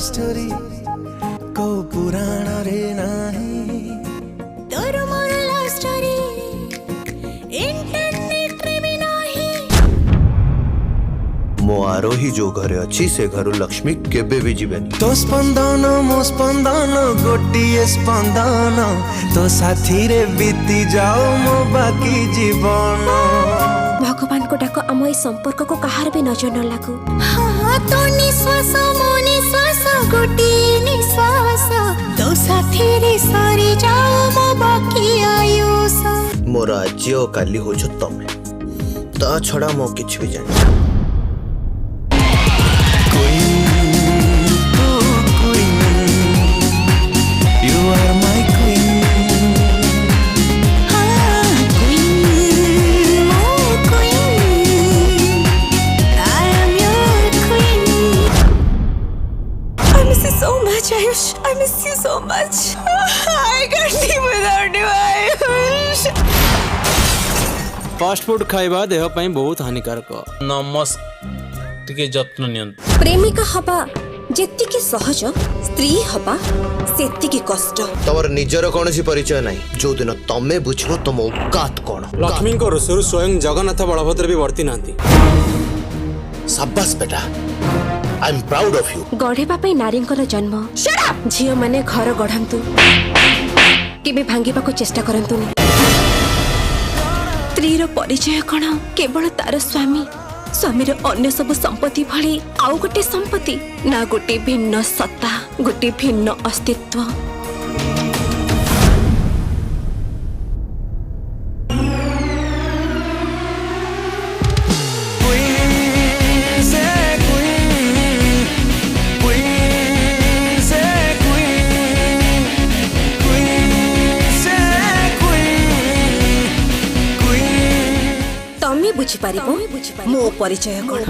Story को पुराण रे नाही तोर मोर लव स्टोरी इंटरनेट रे भी नाही। मो आरोही जो घरे अच्छी से घरु लक्ष्मी केबे भी जीवेनी। तो स्पंदन मो स्पंदन गोटिए स्पंदन तो साथी रे बीती जाओ मो बाकी जीवन। भगवान को डाको आम ए संपर्क को कहार भी नजर न लागू। हाँ तो निश्वास मो निश्वास गोटिए निश्वास तो साथी रे सरी जाओ मो बाकी आयुष। मोर आज और काली हो जो तमे ता छड़ा मो किछ भी जाने। Ayush, I miss you so much. I can't live without you, Ayush. Fast food खाइबा देह पई बहुत हानिकारक। टिके जत्न नियंत। प्रेमिका हबा जेतिकी सहज स्त्री हबा सेतिकी कष्ट। तमर निजर कोनसी परिचय नाही जो दिन तमे बुझबो तम औकात कोन। लक्ष्मी को रसुर स्वयं जगन्नाथ बलभद्र भी वर्ती नांती। शाबाश बेटा, I am proud of you. गढ़ेबा पई नारींकर जन्म। झियो माने घर गढ़ांतु केबे भांगीबा को चेष्टा करंतुनी। स्त्रीर परिचय कण केवल तार स्वामी स्वामीर अन्य सब संपत्ति भली आउ गोटे संपत्ति ना गोटे भिन्न सत्ता गोटे भिन्न अस्तित्व। तमे बुझी पारिबो मो परिचय कोन।